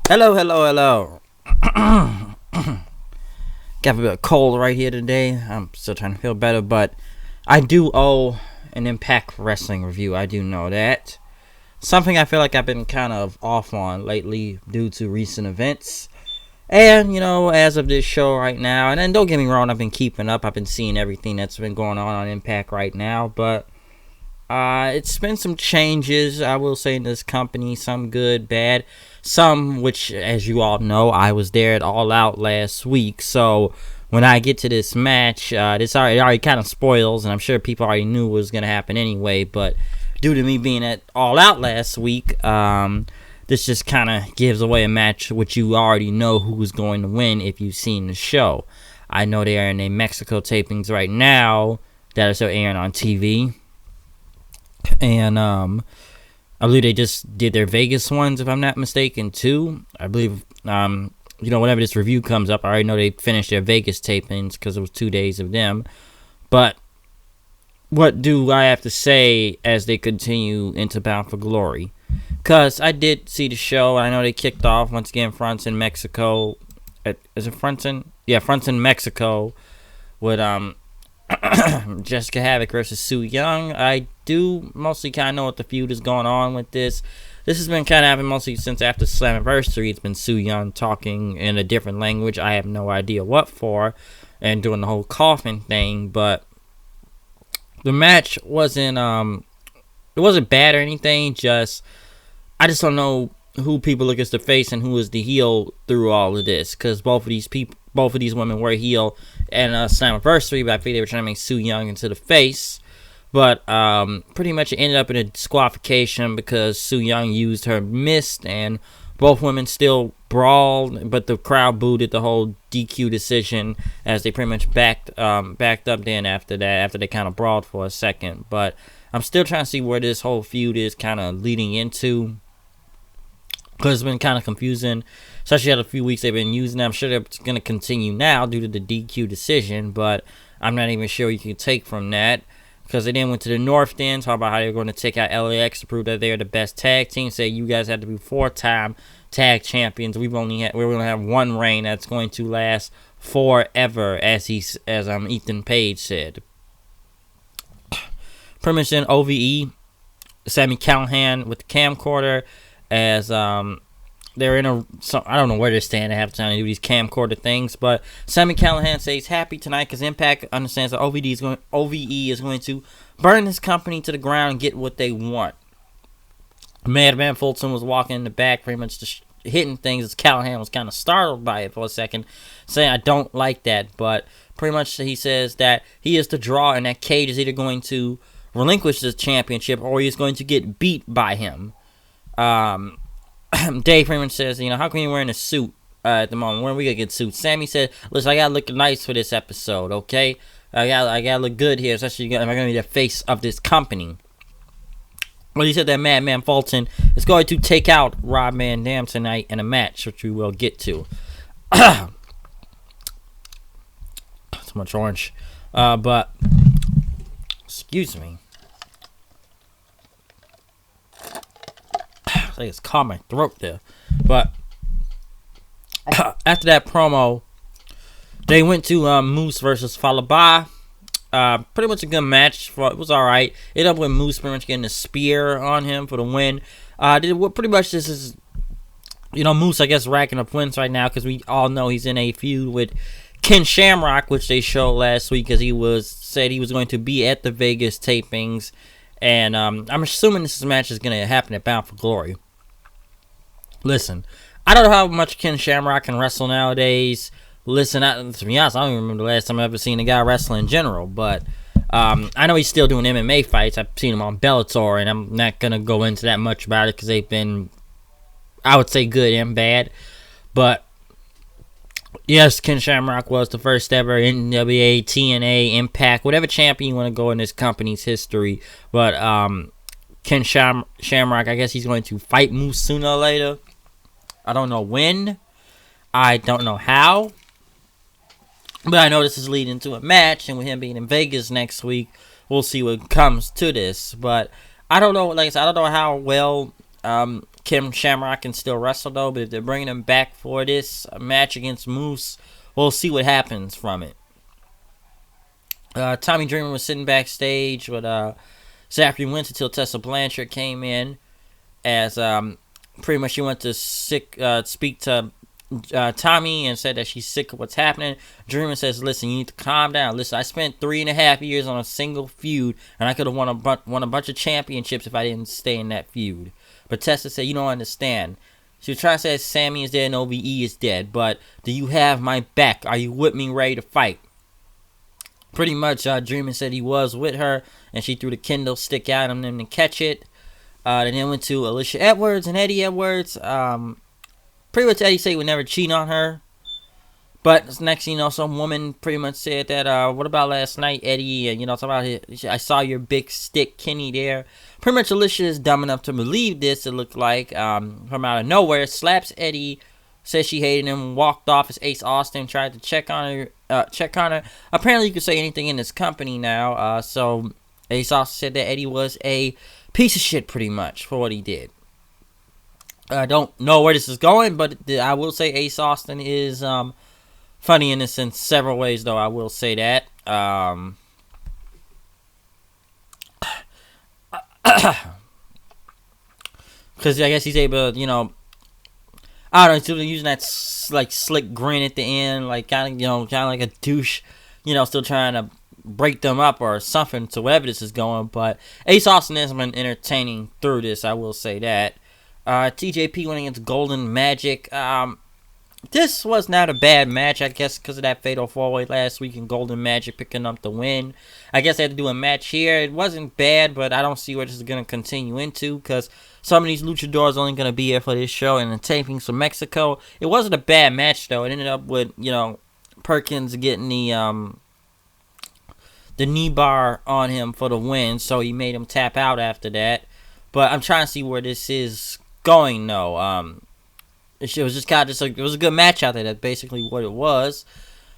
Hello, hello, hello. Got a bit of cold right here today. I'm still trying to feel better, but I do owe an Impact Wrestling review. I do know that. Something I feel like I've been kind of off on lately due to recent events. And, as of this show right now, and then don't get me wrong, I've been keeping up. I've been seeing everything that's been going on Impact right now, but it's been some changes, I will say, in this company. Some good, bad. Some, which, as you all know, I was there at All Out last week. So, when I get to this match, this already kind of spoils, and I'm sure people already knew what was going to happen anyway. But due to me being at All Out last week, this just kind of gives away a match which you already know who's going to win if you've seen the show. I know they are in the Mexico tapings right now that are still airing on TV. And I believe they just did their Vegas ones, if I'm not mistaken, too. I believe, whenever this review comes up, I already know they finished their Vegas tapings because it was 2 days of them. But what do I have to say as they continue into Bound for Glory? Because I did see the show, and I know they kicked off once again fronts in Mexico. Is it fronts in? Yeah, fronts in Mexico with Jessica Havoc versus Su Yung. I do mostly kind of know what the feud is going on with this. This has been kind of happening mostly since after Slammiversary. It's been Su Yung talking in a different language. I have no idea what for, and doing the whole coughing thing. But the match wasn't it wasn't bad or anything. I just don't know who people look as the face and who is the heel through all of this, because both of these women were heel and Slammiversary, but I think they were trying to make Su Yung into the face. But pretty much it ended up in a disqualification because Su Yung used her mist, and both women still brawled, but the crowd booed at the whole DQ decision as they pretty much backed up then after that, after they kind of brawled for a second. But I'm still trying to see where this whole feud is kind of leading into, because it's been kind of confusing, especially at a few weeks they've been using it. I'm sure they're going to continue now due to the DQ decision, but I'm not even sure you can take from that, because they then went to the North End, talk about how they're going to take out LAX to prove that they're the best tag team, say you guys have to be 4-time tag champions. We're going to have one reign that's going to last forever, as Ethan Page said. Pretty much in OVE, Sami Callihan with the camcorder, as they're in I don't know where they're staying. They have time to do these camcorder things, but Sami Callihan says he's happy tonight because Impact understands that OVE is going to burn this company to the ground and get what they want. Madman Fulton was walking in the back, pretty much just hitting things, as Callihan was kind of startled by it for a second, saying, "I don't like that," but pretty much he says that he is the draw, and that Cage is either going to relinquish the championship or he's going to get beat by him. Dave Freeman says, how come you're wearing a suit at the moment? When are we gonna get suits? Sammy said, listen, I gotta look nice for this episode, okay? I gotta look good here, especially if I'm gonna be the face of this company. Well, he said that Madman Fulton is going to take out Rob Van Dam tonight in a match, which we will get to. So much orange. But, excuse me. I think it's caught my throat there. But after that promo, they went to Moose versus Falaba. Pretty much a good match. It was alright. It ended up with Moose pretty much getting a spear on him for the win. Pretty much this is, Moose, I guess, racking up wins right now because we all know he's in a feud with Ken Shamrock, which they showed last week, because he said he was going to be at the Vegas tapings. And I'm assuming this match is going to happen at Bound for Glory. Listen, I don't know how much Ken Shamrock can wrestle nowadays. Listen, to be honest, I don't even remember the last time I've ever seen a guy wrestle in general. But I know he's still doing MMA fights. I've seen him on Bellator, and I'm not going to go into that much about it because they've been, I would say, good and bad. But yes, Ken Shamrock was the first ever NWA, TNA, Impact, whatever champion you want to go in this company's history. But Ken Shamrock, I guess he's going to fight Moose sooner or later. I don't know when. I don't know how. But I know this is leading to a match, and with him being in Vegas next week, we'll see what comes to this. But I don't know, like I said, I don't know how well Kim Shamrock can still wrestle though, but if they're bringing him back for this match against Moose, we'll see what happens from it. Tommy Dreamer was sitting backstage with Zachary Wentz until Tessa Blanchard came in, as pretty much she went to speak to Tommy and said that she's sick of what's happening. Dreamer says, listen, you need to calm down. Listen, I spent 3.5 years on a single feud, and I could have won a bunch of championships if I didn't stay in that feud. But Tessa said, you don't understand. She was trying to say that Sammy is dead and OVE is dead, but do you have my back? Are you with me, ready to fight? Pretty much, Dreamer said he was with her, and she threw the kendo stick at him to catch it. Then they went to Alicia Edwards and Eddie Edwards. Pretty much Eddie said he would never cheat on her. But next thing you know, some woman pretty much said that, what about last night, Eddie? And, talking about it, I saw your big stick, Kenny, there. Pretty much Alicia is dumb enough to believe this, it looked like, from out of nowhere. Slaps Eddie, says she hated him, walked off as Ace Austin tried to check on her. Apparently you can say anything in this company now. So Ace Austin said that Eddie was a piece of shit pretty much for what he did. I don't know where this is going, but I will say Ace Austin is funny in this in several ways, though. I will say that. Because I guess he's able to, I don't know, he's using that slick grin at the end, like kind of like a douche, still trying to break them up or something to wherever this is going. But Ace Austin has been entertaining through this, I will say that. TJP went against Golden Magic. This was not a bad match, I guess, because of that fatal 4-way last week and Golden Magic picking up the win. I guess they had to do a match here. It wasn't bad, but I don't see where this is going to continue into, because some of these luchadors are only going to be here for this show and the tapings from Mexico. It wasn't a bad match, though. It ended up with, Perkins getting the knee bar on him for the win, so he made him tap out after that. But I'm trying to see where this is going, though. It was just kind of it was a good match out there. That's basically what it was.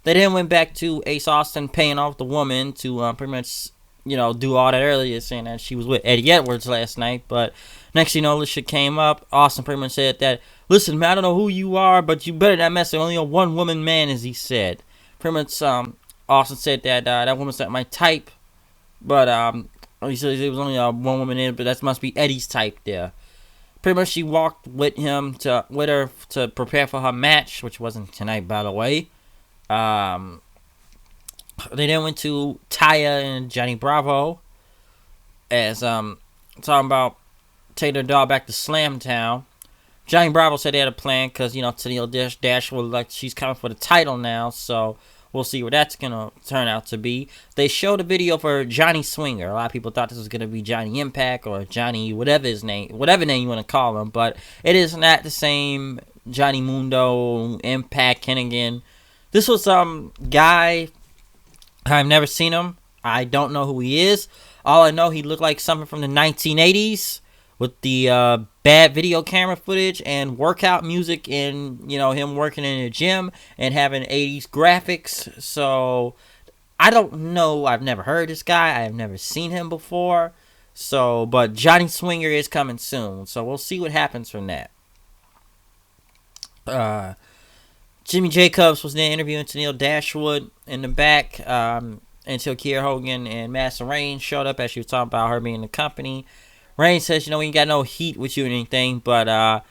They then went back to Ace Austin paying off the woman to pretty much, do all that earlier, saying that she was with Eddie Edwards last night. But next thing you know, this shit came up. Austin pretty much said that, listen, man, I don't know who you are, but you better not mess with only a one-woman man, as he said. Pretty much, Austin said that that woman's not my type. But he said it was only one woman in it, but that must be Eddie's type there. Pretty much, she walked with her to prepare for her match, which wasn't tonight, by the way. They then went to Taya and Johnny Bravo, as talking about taking their dog back to Slamtown. Johnny Bravo said they had a plan because Tennille Dashwood, like, she's coming for the title now, so we'll see what that's gonna turn out to be. They showed a video for Johnny Swinger. A lot of people thought this was gonna be Johnny Impact or Johnny whatever name you want to call him, but it is not the same Johnny Mundo, Impact, Kennigan. This was some guy. I've never seen him. I don't know who he is. All I know, he looked like something from the 1980s with the bad video camera footage and workout music and, him working in a gym and having 80s graphics. So, I don't know. I've never heard this guy. I've never seen him before. So, but Johnny Swinger is coming soon. So, we'll see what happens from that. Jimmy Jacobs was then interviewing Tennille Dashwood in the back until Kiera Hogan and Master Reigns showed up as she was talking about her being in the company. Reigns says, we ain't got no heat with you or anything, but I'm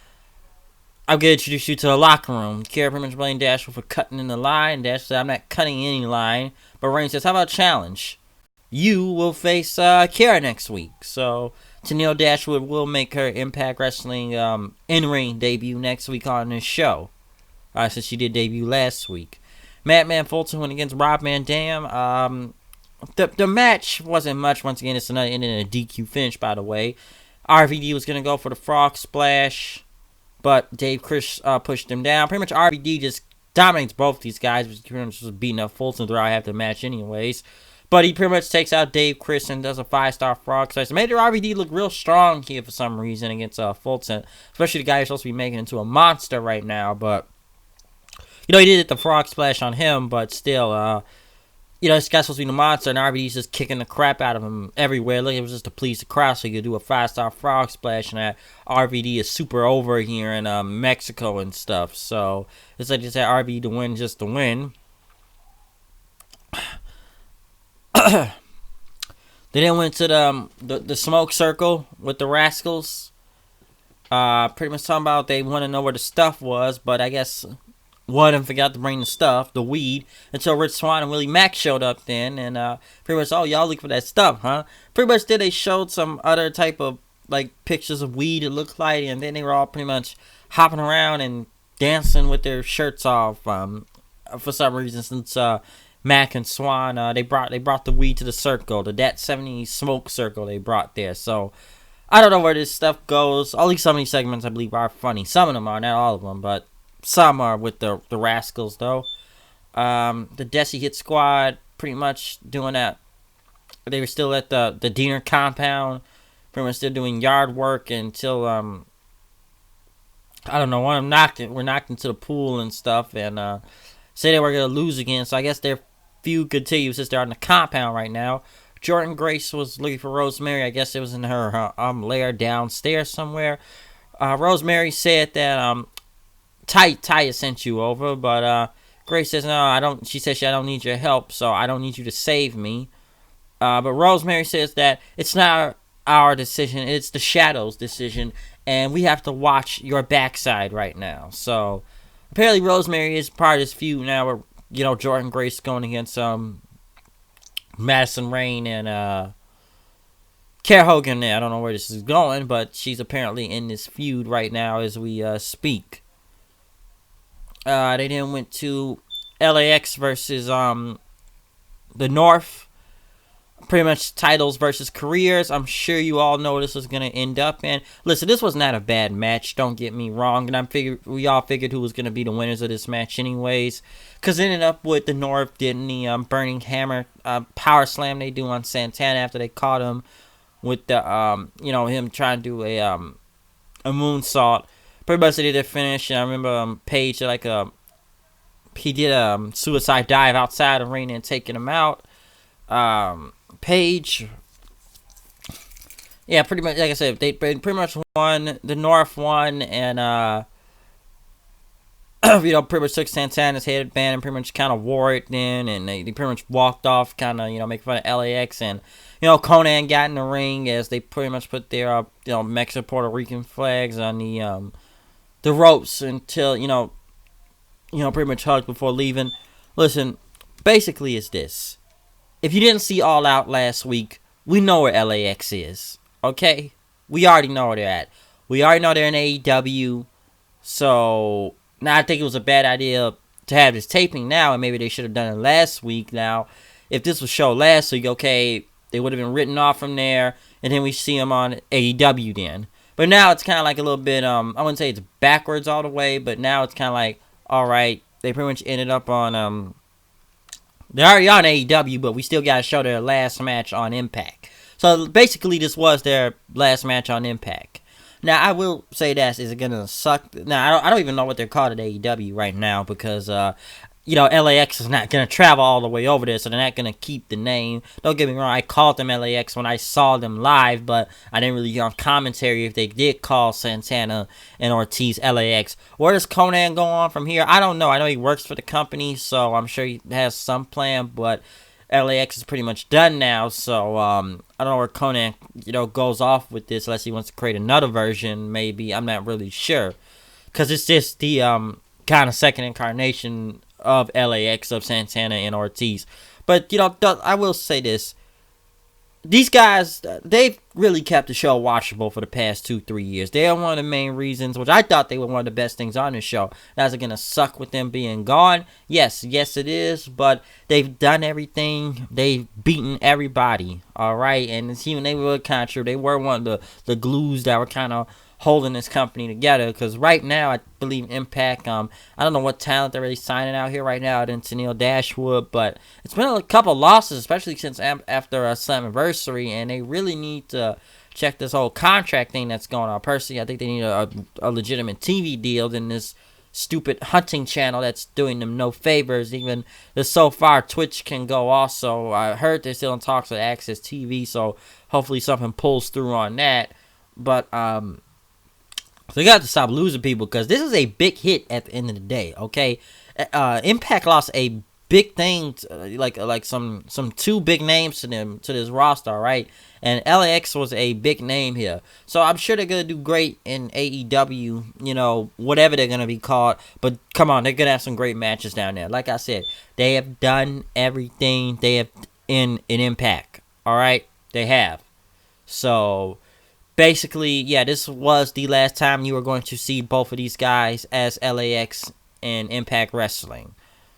going to introduce you to the locker room. Kiera pretty much blamed Dashwood for cutting in the line. Dash said, I'm not cutting any line. But Reigns says, how about a challenge? You will face Kiera next week. So, Tennille Dashwood will make her Impact Wrestling in-ring debut next week on this show. Since she did debut last week. Madman Fulton went against Rob Van Dam. The match wasn't much. Once again, it's another ending in a DQ finish, by the way. RVD was going to go for the frog splash, but Dave Chris pushed him down. Pretty much RVD just dominates both these guys, which pretty much was beating up Fulton throughout half the match anyways. But he pretty much takes out Dave Chris and does a 5-star frog splash. It made RVD look real strong here for some reason against Fulton, especially the guy who's supposed to be making into a monster right now. But, he did the frog splash on him, but still, this guy's supposed to be the monster, and RVD's just kicking the crap out of him everywhere. Look, it was just to please the crowd, so he could do a 5-star frog splash, and that RVD is super over here in Mexico and stuff. So it's like just had RVD to win just to win. They then went to the smoke circle with the Rascals. Pretty much talking about they want to know where the stuff was, but I guess one of them forgot to bring the stuff, the weed, until Rich Swann and Willie Mack showed up then, and pretty much, oh, y'all look for that stuff, huh? Pretty much then they showed some other type of, like, pictures of weed it looked like, and then they were all pretty much hopping around and dancing with their shirts off, for some reason, since Mack and Swann, they brought the weed to the circle, the Dat 70 smoke circle they brought there, so I don't know where this stuff goes. At least some of these segments, I believe, are funny. Some of them are, not all of them, but some are with the Rascals, though. The Desi Hit Squad, pretty much doing that. They were still at the Diener compound, pretty much still doing yard work until, I don't know, one of them were knocked into the pool and stuff, and say they were going to lose again, so I guess their feud continues since they're on the compound right now. Jordan Grace was looking for Rosemary. I guess it was in her lair downstairs somewhere. Rosemary said that Ty sent you over, but Grace says no, I don't. She says I don't need your help, so I don't need you to save me. But Rosemary says that it's not our decision; it's the Shadow's decision, and we have to watch your backside right now. So apparently, Rosemary is part of this feud now, where Jordan Grace going against Madison Rayne and Kara Hogan there. I don't know where this is going, but she's apparently in this feud right now as we speak. They then went to LAX versus the North. Pretty much titles versus careers. I'm sure you all know this was going to end up in. Listen, this was not a bad match. Don't get me wrong. And we all figured who was going to be the winners of this match anyways. Because it ended up with the North getting the Burning Hammer power slam they do on Santana after they caught him with the, him trying to do a moonsault. Pretty much they did their finish. And I remember Paige, he did a suicide dive outside the ring and taking him out. Paige, yeah, pretty much, like I said, they pretty much won. The North won, and pretty much took Santana's headband and pretty much kind of wore it then, and they pretty much walked off, kind of, making fun of LAX, and, Conan got in the ring as they pretty much put their, Mexican Puerto Rican flags on the ropes until, pretty much hugged before leaving. Listen, basically it's this. If you didn't see All Out last week, we know where LAX is, okay? We already know where they're at. We already know they're in AEW, so now I think it was a bad idea to have this taping now, and maybe they should have done it last week. Now, if this was shown last week, okay, they would have been written off from there, and then we see them on AEW then. But now it's kind of like a little bit, I wouldn't say it's backwards all the way, but now it's kind of like, all right, they pretty much ended up on, they're already on AEW, but we still got to show their last match on Impact. So basically, this was their last match on Impact. Now, I will say this: is it gonna suck? Now, I don't even know what they're called at AEW right now because LAX is not gonna travel all the way over there, so they're not gonna keep the name. Don't get me wrong; I called them LAX when I saw them live, but I didn't really hear on commentary if they did call Santana and Ortiz LAX. Where does Conan go on from here? I don't know. I know he works for the company, so I'm sure he has some plan, but LAX is pretty much done now, so I don't know where Conan goes off with this unless he wants to create another version. Maybe I'm not really sure because it's just the kind of second incarnation of LAX, of Santana and Ortiz. But, I will say this. These guys, they've really kept the show watchable for the past 2-3 years. They are one of the main reasons, which I thought they were one of the best things on the show. Now, is it going to suck with them being gone? Yes, it is. But they've done everything. They've beaten everybody. All right. And even they were kind of true. They were one of the glues that were kind of holding this company together, because right now I believe Impact, I don't know what talent they're really signing out here right now at Neil Dashwood, but it's been a couple losses, especially since after a Slammiversary, and they really need to check this whole contract thing that's going on. Personally, I think they need a legitimate TV deal than this stupid hunting channel that's doing them no favors. Even so far, Twitch can go also. I heard they're still in talks with Access TV, so hopefully something pulls through on that. But they got to stop losing people, because this is a big hit at the end of the day. Okay, Impact lost a big thing, like some two big names to this roster, right? And LAX was a big name here, so I'm sure they're gonna do great in AEW, whatever they're gonna be called. But come on, they're gonna have some great matches down there. Like I said, they have done everything they have in Impact. All right, they have. So basically, yeah, this was the last time you were going to see both of these guys as LAX in Impact Wrestling.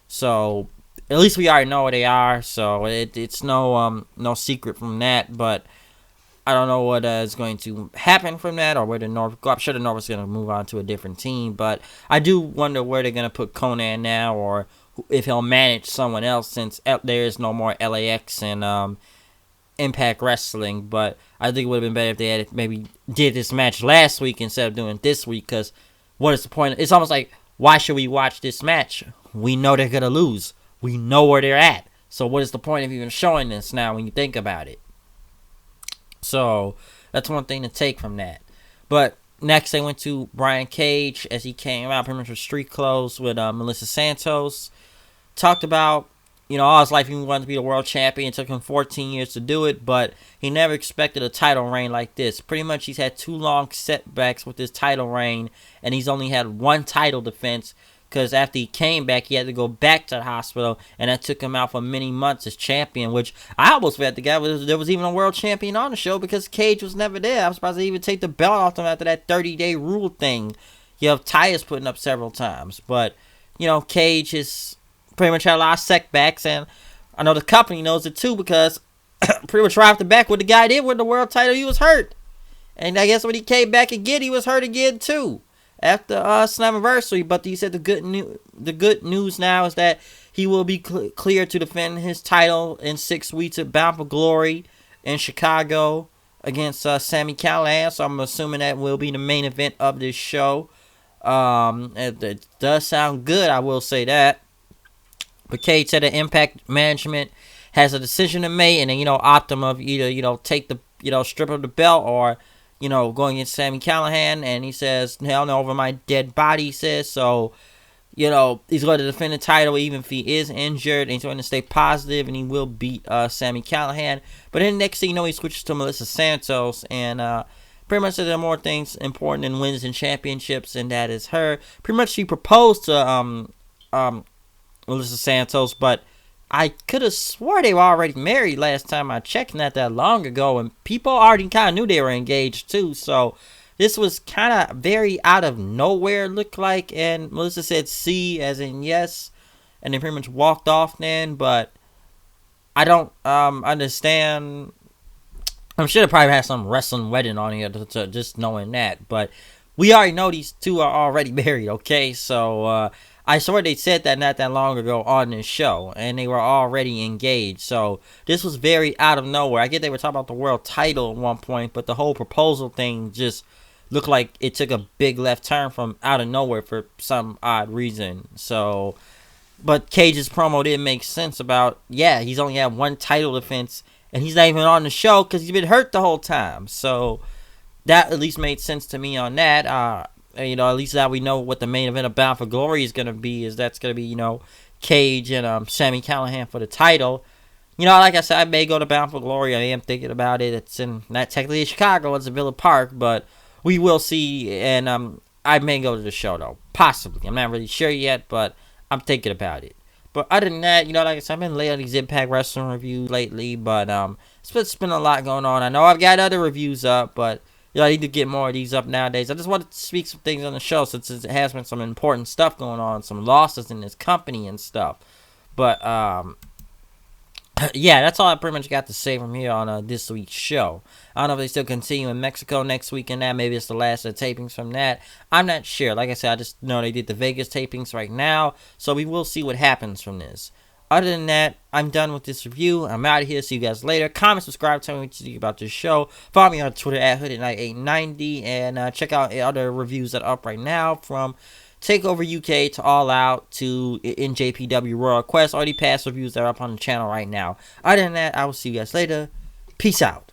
So at least we already know where they are, so it's no secret from that. But I don't know what is going to happen from that, or where the North go. I'm sure the North is going to move on to a different team, but I do wonder where they're going to put Conan now, or if he'll manage someone else, since there is no more LAX and Impact Wrestling. But I think it would have been better if they had maybe did this match last week instead of doing it this week, because what is the point? It's almost like, why should we watch this match? We know they're going to lose. We know where they're at. So what is the point of even showing this now when you think about it? So that's one thing to take from that. But next they went to Brian Cage as he came out pretty much with street clothes with Melissa Santos. Talked about, all his life he wanted to be the world champion. It took him 14 years to do it, but he never expected a title reign like this. Pretty much he's had 2 long setbacks with his title reign, and he's only had 1 title defense, because after he came back, he had to go back to the hospital, and that took him out for many months as champion, which I almost forgot there was even a world champion on the show, because Cage was never there. I was surprised they even take the belt off him after that 30-day rule thing. You have Tyus putting up several times, but, Cage has pretty much had a lot of setbacks, and I know the company knows it too, because pretty much right off the back, what the guy did with the world title, he was hurt. And I guess when he came back again, he was hurt again too, after Slammiversary. But he said the good news now is that he will be cleared to defend his title in 6 weeks at Bound for Glory in Chicago against Sami Callihan. So I'm assuming that will be the main event of this show. It does sound good, I will say that. But Cage said that Impact Management has a decision to make, and then opt him of either take the strip of the belt, or going against Sami Callihan. And he says, hell no, over my dead body, he says. So, he's going to defend the title even if he is injured, and he's going to stay positive, and he will beat Sami Callihan. But then next thing you know, he switches to Melissa Santos, and pretty much there are more things important than wins and championships, and that is her. Pretty much she proposed to Melissa Santos, but I could have swore they were already married last time I checked, not that long ago, and people already kind of knew they were engaged too. So this was kind of very out of nowhere, looked like. And Melissa said "see" as in yes, and they pretty much walked off then. But I don't understand. I'm sure they probably had some wrestling wedding on here to just knowing that, but we already know these two are already married. Okay, so I swear they said that not that long ago on this show, and they were already engaged. So this was very out of nowhere. I get they were talking about the world title at one point, but the whole proposal thing just looked like it took a big left turn from out of nowhere for some odd reason. So, but Cage's promo didn't make sense about, he's only had 1 title defense, and he's not even on the show because he's been hurt the whole time. So that at least made sense to me on that. At least now we know what the main event of Bound for Glory is going to be. That's going to be, Cage and Sami Callihan for the title. Like I said, I may go to Bound for Glory. I am thinking about it. It's not technically in Chicago. It's in Villa Park, but we will see. And I may go to the show, though. Possibly. I'm not really sure yet, but I'm thinking about it. But other than that, like I said, I've been late on these Impact Wrestling reviews lately, but it's been a lot going on. I know I've got other reviews up, but I need to get more of these up nowadays. I just wanted to speak some things on the show since it has been some important stuff going on, some losses in this company and stuff. But, that's all I pretty much got to say from here on this week's show. I don't know if they still continue in Mexico next week and that. Maybe it's the last of the tapings from that. I'm not sure. Like I said, I just know they did the Vegas tapings right now, so we will see what happens from this. Other than that, I'm done with this review. I'm out of here. See you guys later. Comment, subscribe, tell me what you think about this show. Follow me on Twitter at HoodedKnight890, and check out other reviews that are up right now from Takeover UK to All Out to NJPW Royal Quest. All the past reviews that are up on the channel right now. Other than that, I will see you guys later. Peace out.